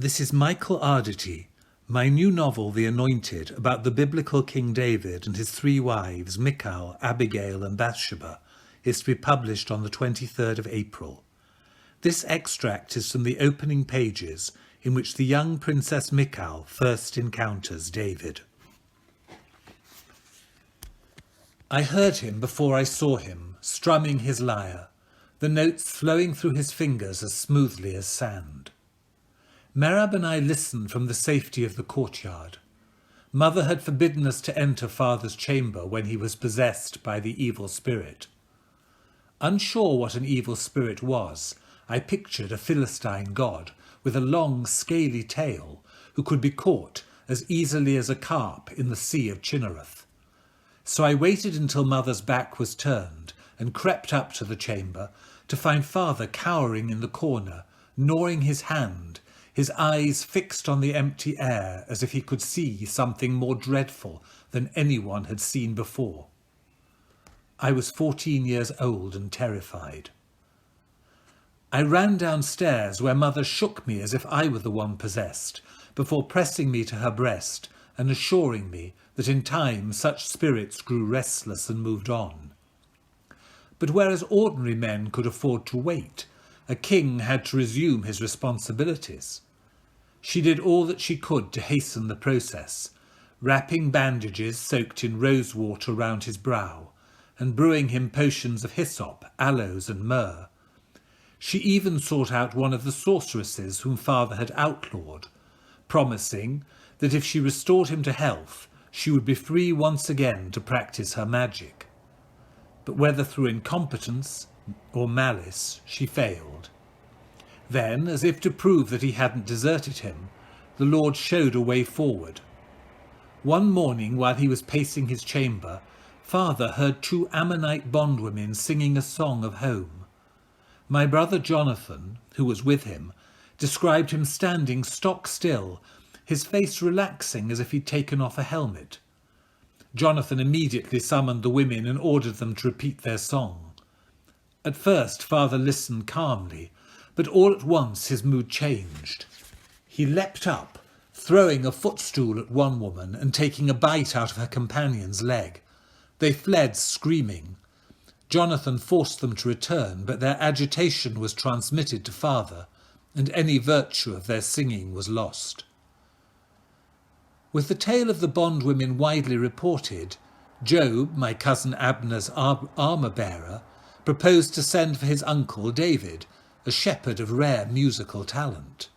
This is Michael Arditti. My new novel, The Anointed, about the biblical King David and his three wives, Michal, Abigail and Bathsheba, is to be published on the 23rd of April. This extract is from the opening pages in which the young Princess Michal first encounters David. I heard him before I saw him, strumming his lyre, the notes flowing through his fingers as smoothly as sand. Merab and I listened from the safety of the courtyard. Mother had forbidden us to enter father's chamber when he was possessed by the evil spirit. Unsure what an evil spirit was, I pictured a Philistine god with a long, scaly tail who could be caught as easily as a carp in the Sea of Chinnereth. So I waited until Mother's back was turned and crept up to the chamber to find father cowering in the corner, gnawing his hand, his eyes fixed on the empty air as if he could see something more dreadful than anyone had seen before. I was 14 years old and terrified. I ran downstairs where Mother shook me as if I were the one possessed, before pressing me to her breast and assuring me that in time such spirits grew restless and moved on. But whereas ordinary men could afford to wait, a king had to resume his responsibilities. She did all that she could to hasten the process, wrapping bandages soaked in rose water round his brow, and brewing him potions of hyssop, aloes and myrrh. She even sought out one of the sorceresses whom father had outlawed, promising that if she restored him to health, she would be free once again to practice her magic. But whether through incompetence or malice, she failed. Then, as if to prove that he hadn't deserted him, the Lord showed a way forward. One morning, while he was pacing his chamber, father heard two Ammonite bondwomen singing a song of home. My brother Jonathan, who was with him, described him standing stock still, his face relaxing as if he'd taken off a helmet. Jonathan immediately summoned the women and ordered them to repeat their song. At first father listened calmly, but all at once his mood changed. He leapt up, throwing a footstool at one woman and taking a bite out of her companion's leg. They fled screaming. Jonathan forced them to return, but their agitation was transmitted to father, and any virtue of their singing was lost. With the tale of the bondwomen widely reported, Job, my cousin Abner's armour-bearer, proposed to send for his uncle David, a shepherd of rare musical talent.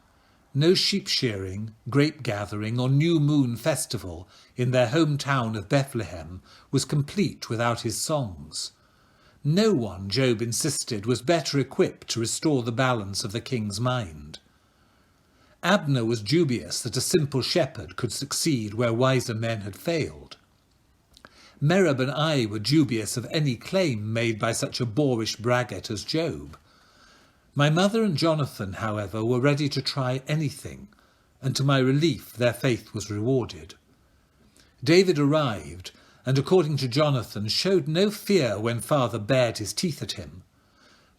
No sheep-shearing, grape-gathering or new moon festival in their hometown of Bethlehem was complete without his songs. No one, Job insisted, was better equipped to restore the balance of the king's mind. Abner was dubious that a simple shepherd could succeed where wiser men had failed. Merab and I were dubious of any claim made by such a boorish braggart as Job. My mother and Jonathan, however, were ready to try anything, and to my relief their faith was rewarded. David arrived, and according to Jonathan, showed no fear when father bared his teeth at him.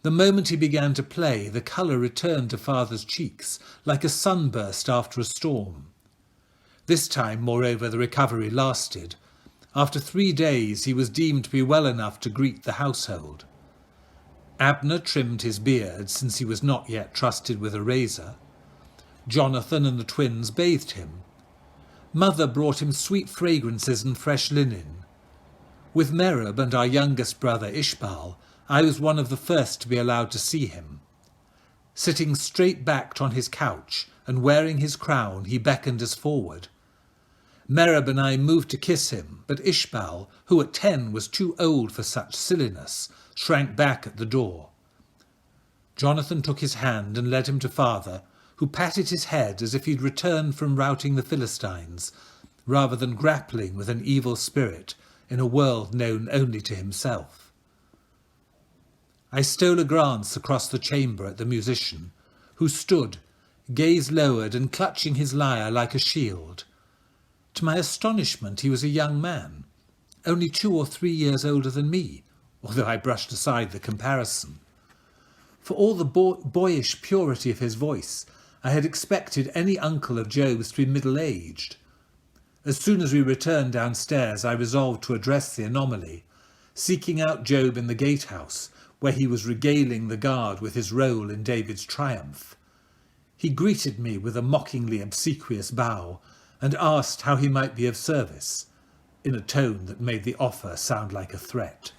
The moment he began to play, the colour returned to father's cheeks, like a sunburst after a storm. This time, moreover, the recovery lasted. After 3 days he was deemed to be well enough to greet the household. Abner trimmed his beard, since he was not yet trusted with a razor. Jonathan and the twins bathed him. Mother brought him sweet fragrances and fresh linen. With Merab and our youngest brother Ishbaal, I was one of the first to be allowed to see him. Sitting straight-backed on his couch and wearing his crown, he beckoned us forward. Merab and I moved to kiss him, but Ishbaal, who at 10 was too old for such silliness, shrank back at the door. Jonathan took his hand and led him to father, who patted his head as if he'd returned from routing the Philistines, rather than grappling with an evil spirit in a world known only to himself. I stole a glance across the chamber at the musician, who stood, gaze lowered and clutching his lyre like a shield. To my astonishment, he was a young man, only 2 or 3 years older than me, although I brushed aside the comparison. For all the boyish purity of his voice, I had expected any uncle of Job's to be middle-aged. As soon as we returned downstairs, I resolved to address the anomaly, seeking out Job in the gatehouse, where he was regaling the guard with his role in David's triumph. He greeted me with a mockingly obsequious bow and asked how he might be of service, in a tone that made the offer sound like a threat.